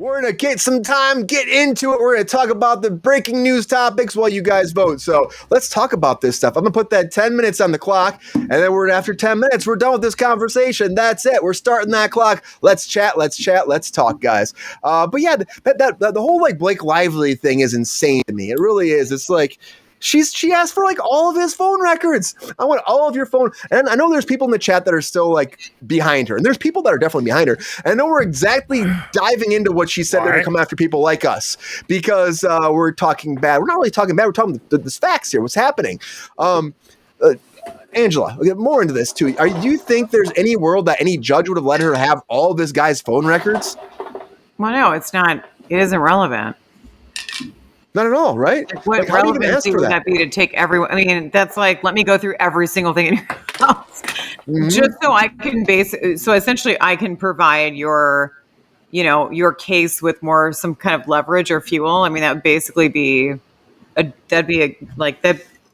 We're going to get into it. We're going to talk about the breaking news topics while you guys vote. So let's talk about this stuff. I'm going to put that 10 minutes on the clock, and then after 10 minutes, we're done with this conversation. That's it. We're starting that clock. Let's chat. Let's talk, guys. But yeah, the whole like Blake Lively thing is insane to me. It really is. It's like, she asked for like all of his phone records. I want all of your phone. And I know there's people in the chat that are still like behind her. And there's people that are definitely behind her. And I know we're exactly diving into what she said. They're going to come after people like us because we're talking bad. We're not really talking bad. We're talking the facts here. What's happening? Angela, we'll get more into this too. Do you think there's any world that any judge would have let her have all of this guy's phone records? Well, no, it's not. It isn't relevant. Not at all, right? Like, what relevancy would that be to take everyone? I mean, that's like, let me go through every single thing in your house, just so I can so essentially I can provide your case with some kind of leverage or fuel. I mean, that would basically be that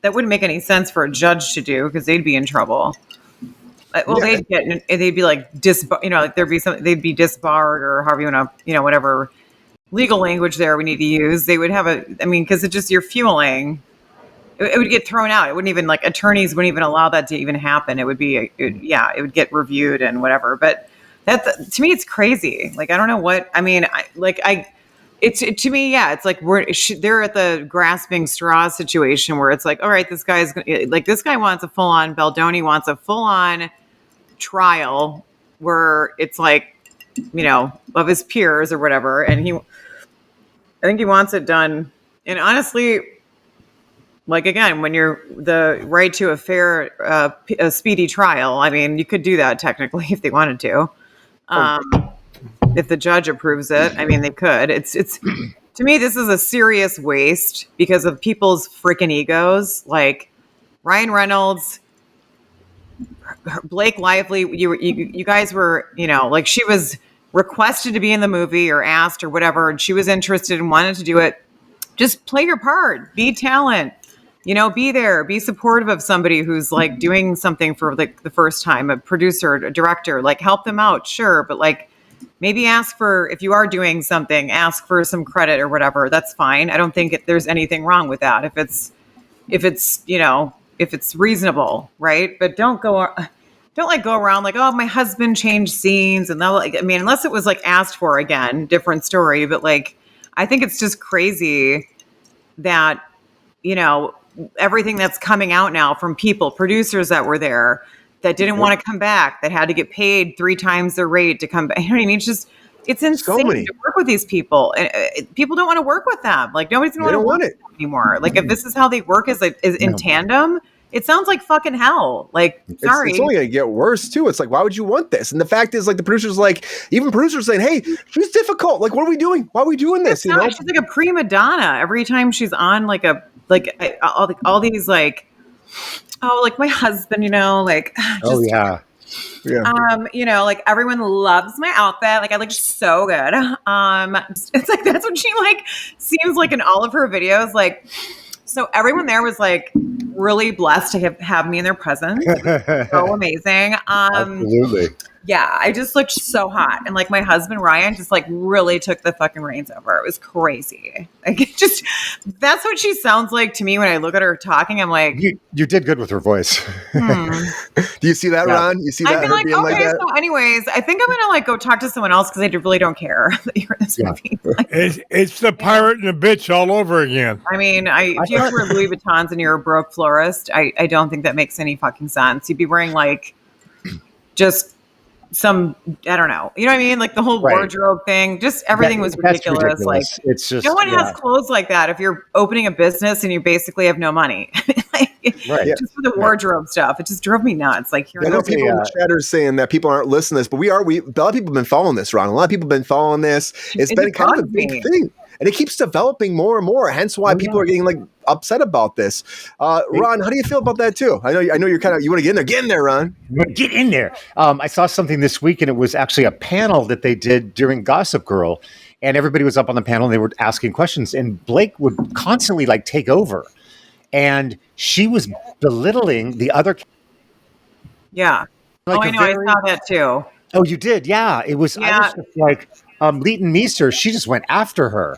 wouldn't make any sense for a judge to do because they'd be in trouble. Well, they'd be like they'd be disbarred or however you want to, whatever legal language there we need to use. They would have because it's just you're fueling. It would get thrown out. It wouldn't even attorneys wouldn't even allow that to even happen. It would be, it would get reviewed and whatever. But to me, it's crazy. Like, I don't know what, to me, it's like they're at the grasping straws situation where it's like, all right, this guy wants a full on, Baldoni wants a full on trial where it's like, of his peers or whatever. And I think he wants it done. And honestly, again, when you're the right to a fair, a speedy trial, I mean, you could do that technically if they wanted to. If the judge approves it, I mean, they could. It's to me, this is a serious waste because of people's freaking egos. Like Ryan Reynolds, Blake Lively, you guys were, she was requested to be in the movie or asked or whatever, and she was interested and wanted to do it. Just play your part, be talent, be there, be supportive of somebody who's doing something for the first time, a producer, a director, help them out. Sure. But maybe ask for, if you are doing something, ask for some credit or whatever. That's fine. I don't think there's anything wrong with that. If it's reasonable, right? But don't go around oh, my husband changed scenes and unless it was asked for, again, different story. But I think it's just crazy that, everything that's coming out now from producers that were there that didn't want to come back, that had to get paid 3 times their rate to come back. You know what I mean? It's insane to work with these people. And people don't want to work with them. Nobody's going to want to work with them anymore. If this is how they work is in tandem, it sounds like fucking hell. Sorry. It's only going to get worse, too. It's why would you want this? And the fact is, the producers, even producers saying, hey, she's difficult. What are we doing? Why are we doing this? She's like a prima donna every time she's on, all these, my husband, oh, yeah. Yeah. Everyone loves my outfit. I look so good. It's that's what she seems in all of her videos. So everyone there was really blessed to have me in their presence. So amazing. Absolutely. Yeah, I just looked so hot. And my husband, Ryan, just really took the fucking reins over. It was crazy. That's what she sounds like to me when I look at her talking. I'm like, you did good with her voice. Do you see that, Ron? You see that? I'd be okay, so anyways, I think I'm going to go talk to someone else because I really don't care that you're in this movie. It's the pirate and the bitch all over again. I mean, if you wear Louis Vuittons and you're a broke florist, I don't think that makes any fucking sense. You'd be wearing just some, I don't know. You know what I mean? The whole wardrobe thing, just everything was ridiculous. It's just, no one has clothes like that if you're opening a business and you basically have no money. Just for the wardrobe stuff. It just drove me nuts. I know people in the chat are saying that people aren't listening to this, but a lot of people have been following this, Ron. A lot of people have been following this. It's been kind of a big thing. And it keeps developing more and more. Hence why people are getting upset about this. Ron, how do you feel about that too? I know you're you want to get in there. Get in there, Ron. Get in there. I saw something this week, and it was actually a panel that they did during Gossip Girl, and everybody was up on the panel and they were asking questions, and Blake would constantly take over, and she was belittling the other. Yeah. I know. I saw that too. Oh, you did? Yeah. It was. Yeah. I was just Leighton Meester, she just went after her.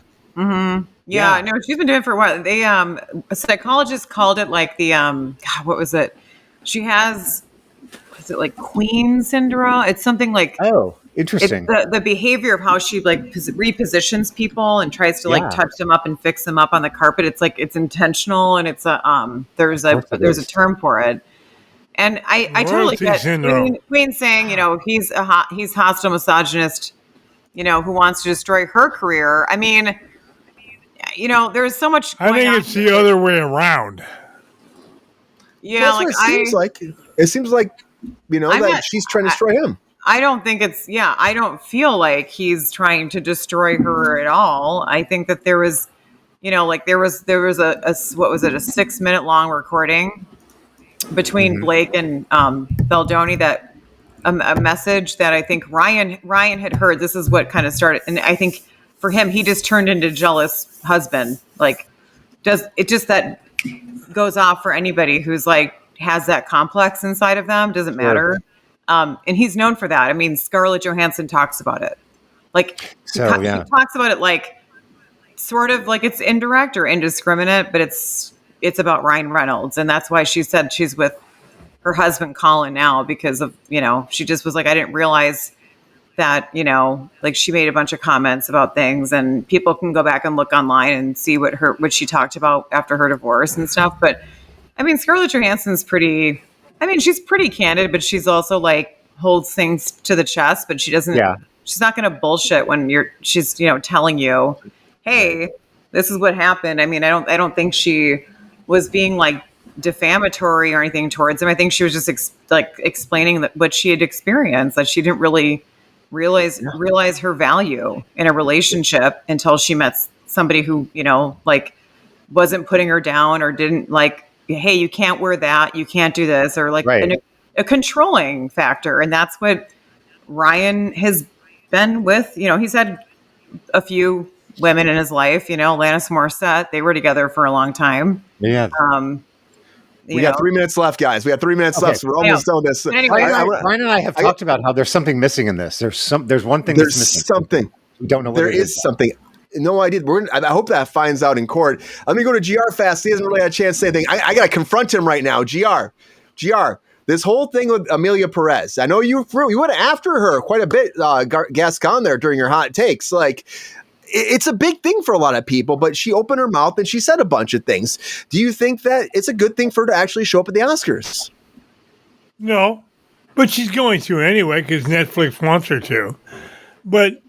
Yeah, no, she's been doing it for a while. They a psychologist called it like the God, what was it? She has, is it like Queen syndrome? It's something like Oh, it's interesting. the behavior of how she like repositions people and tries to like touch them up and fix them up on the carpet. It's like it's intentional, and it's a there's a term for it. And I totally get Queen saying, he's hostile misogynist, who wants to destroy her career. I mean, there's so much. I think it's the other way around. Yeah, well, it seems like. It seems like, that she's trying to destroy him. I don't think I don't feel like he's trying to destroy her at all. I think that there was, there was a what was it, a 6-minute long recording between Blake and Baldoni, that a message that I think Ryan had heard. This is what kind of started, and I think for him, he just turned into jealous husband. Like, that goes off for anybody who's like has that complex inside of them. Doesn't matter. And he's known for that. I mean, Scarlett Johansson talks about it. Like, he talks about it like sort of like it's indirect or indiscriminate, but it's about Ryan Reynolds. And that's why she said she's with her husband, Colin, now, because of, she just was like, I didn't realize that, like she made a bunch of comments about things, and people can go back and look online and see what she talked about after her divorce and stuff. But I mean, Scarlett Johansson's she's pretty candid, but she's also like holds things to the chest, but she doesn't, she's not going to bullshit when she's telling you, hey, this is what happened. I mean, I don't think she was being like defamatory or anything towards him. I think she was just explaining what she had experienced, that she didn't really realize her value in a relationship until she met somebody who, like wasn't putting her down or didn't like, hey, you can't wear that, you can't do this, or like a controlling factor. And that's what Ryan has been with. He's had a few women in his life, Alanis Morissette, they were together for a long time. Yeah. We got 3 minutes left, guys. We got 3 minutes left, so we're almost done this. Anyway, Ryan and I have talked about how there's something missing in this. There's one thing that's missing. Something. We don't know what there is something. No idea. I hope that finds out in court. Let me go to GR fast. He hasn't really had a chance to say anything. I got to confront him right now. GR. This whole thing with Amelia Perez. I know you went after her quite a bit, Gascon, there during your hot takes. Like, it's a big thing for a lot of people, but she opened her mouth and she said a bunch of things. Do you think that it's a good thing for her to actually show up at the Oscars? No, but she's going to anyway because Netflix wants her to. But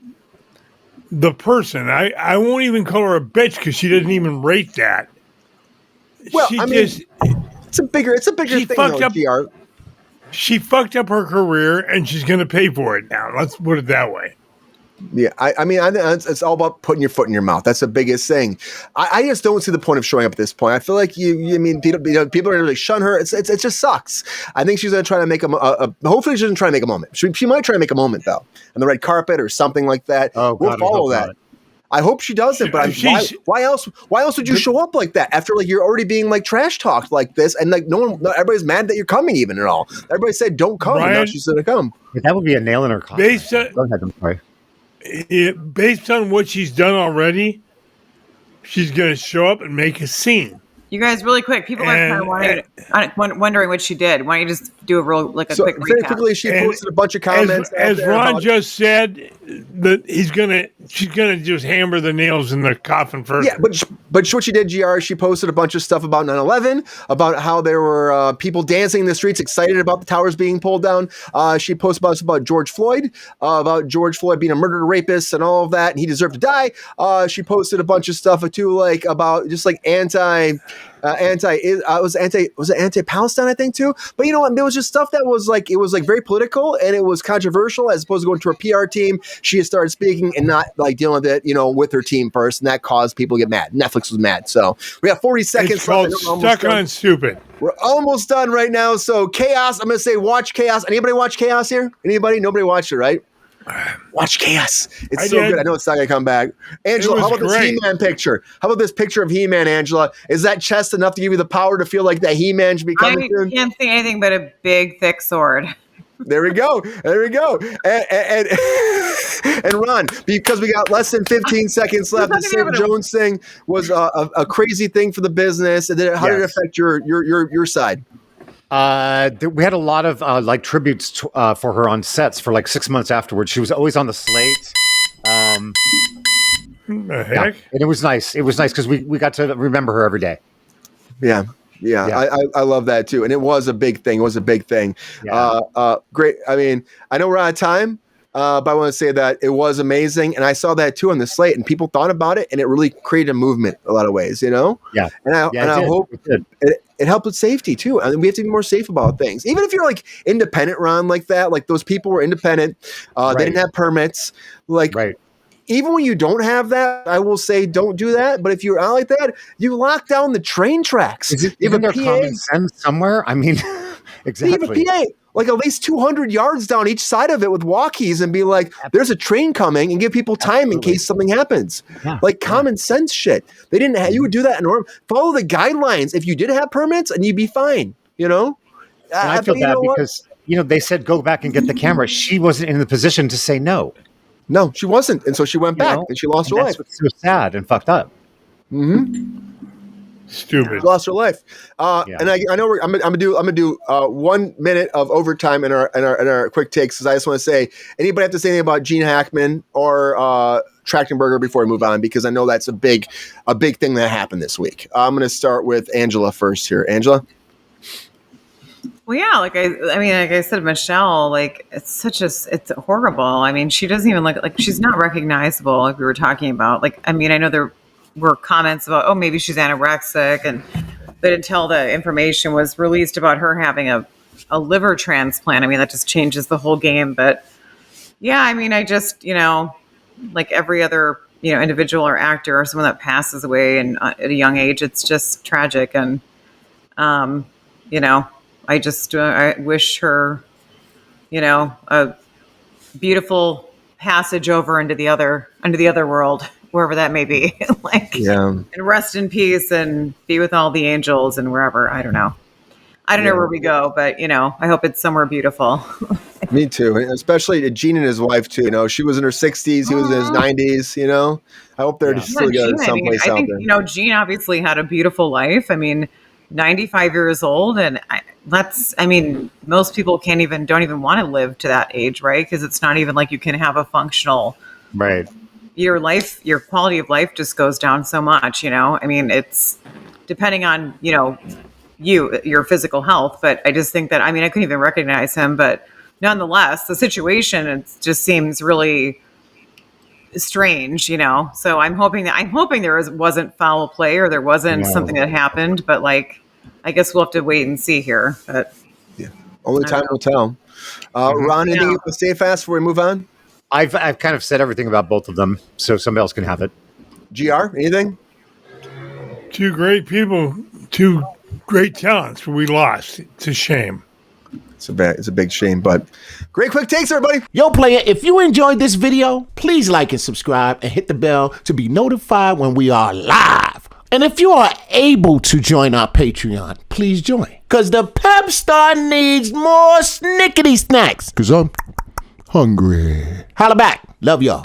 the person, I won't even call her a bitch because she doesn't even rate that. Well, it's a bigger thing though, GR. She fucked up her career and she's going to pay for it now. Let's put it that way. Yeah, I mean, it's all about putting your foot in your mouth. That's the biggest thing. I just don't see the point of showing up at this point. I feel like people are going to shun her. It just sucks. I think she's going to try to make hopefully she doesn't try to make a moment. She might try to make a moment though, on the red carpet or something like that. Oh, we'll follow that. Not. I hope she doesn't, but why else would you show up like that after like you're already being like trash talked like this, and like everybody's mad that you're coming even at all. Everybody said don't come, and now she's going to come. That would be a nail in her coffin. Go ahead, I'm sorry. Based on what she's done already, she's going to show up and make a scene. You guys, really quick, people are kind of wondering what she did. Why don't you just do a quick recap? Very quickly, she posted a bunch of comments. As Ron just said, that she's gonna just hammer the nails in the coffin first. Yeah, but what she did, GR, she posted a bunch of stuff about 9/11, about how there were people dancing in the streets, excited about the towers being pulled down. She posted about George Floyd, being a murdered rapist and all of that, and he deserved to die. She posted a bunch of stuff too, like about just like anti-Palestine, I think too. But you know what? There was just stuff that was like, it was like very political and it was controversial, as opposed to going to her PR team. She had started speaking and not like dealing with it, with her team first, and that caused people to get mad. Netflix was mad. So we got 40 seconds. It's called Stuck on Stupid. We're almost done right now. So Chaos, I'm going to say watch Chaos. Anybody watch Chaos here? Anybody? Nobody watched it, right? Watch Chaos. It's so good. I know it's not going to come back. Angela, how about this He-Man picture? How about this picture of He-Man, Angela? Is that chest enough to give you the power to feel like that He-Man should be coming soon? I can't see anything but a big, thick sword. There we go. And and Ron, because we got less than 15 seconds left, the St. Jones thing was a crazy thing for the business. And then how did it affect your side? We had a lot of like tributes for her on sets for like 6 months afterwards. She was always on the slate. The heck? Yeah. And it was nice. It was nice because we got to remember her every day. Yeah. I love that too. And it was a big thing. Yeah. Great. I mean, I know we're out of time, but I want to say that it was amazing. And I saw that too on the slate, and people thought about it, and it really created a movement a lot of ways, Yeah. And I hope it helped with safety too. I mean, we have to be more safe about things. Even if you're like independent, Ron, like that, like those people were independent. They didn't have permits. Even when you don't have that, I will say don't do that. But if you're out like that, you lock down the train tracks. Is it even their common sense somewhere? I mean, exactly. You have a PA, like at least 200 yards down each side of it with walkies, and be like, there's a train coming, and give people time in case something happens. Yeah. Like common sense shit. They didn't have, you would do that in norm. Follow the guidelines. If you did have permits, and you'd be fine, And I feel bad because, they said go back and get the camera. She wasn't in the position to say no. No, she wasn't, and so she went back, and she lost her life. That's so sad and fucked up. Mm-hmm. Stupid. She lost her life. And I know I'm gonna do 1 minute of overtime in our quick takes, because I just want to say, anybody have to say anything about Gene Hackman or Trachtenberger before we move on, because I know that's a big thing that happened this week. I'm going to start with Angela first here. Angela. Well, yeah, like I said, Michelle, like it's horrible. I mean, she doesn't even look like she's not recognizable. Like we were talking about, like, I mean, I know there were comments about, oh, maybe she's anorexic, but until the information was released about her having a liver transplant, I mean, that just changes the whole game. But yeah, I mean, I just, like every other, individual or actor or someone that passes away and at a young age, it's just tragic. And, I just I wish her, a beautiful passage over into the other world, wherever that may be. And rest in peace and be with all the angels and wherever. I don't know where we go, but I hope it's somewhere beautiful. Me too, especially Gene and his wife too. She was in her 60s, he was in his 90s. I hope they're still together someplace out there. I think Gene obviously had a beautiful life. I mean, 95 years old, and most people don't even want to live to that age, right? Because it's not even like you can have a functional, right. Your quality of life just goes down so much. I mean, it's depending on your physical health, but I just think that, I couldn't even recognize him, but nonetheless, the situation, it just seems really strange, so I'm hoping there wasn't foul play, or there wasn't something that happened, but I guess we'll have to wait and see here. But only time will tell. Ron, anything to say fast before we move on? I've kind of said everything about both of them, so somebody else can have it. GR, anything? Two great people, two great talents we lost. It's a shame. It's a big shame, but great quick takes, everybody. Yo, player, if you enjoyed this video, please like and subscribe and hit the bell to be notified when we are live. And if you are able to join our Patreon, please join. Because the Pepestar needs more snickety snacks. Because I'm hungry. Holla back. Love y'all.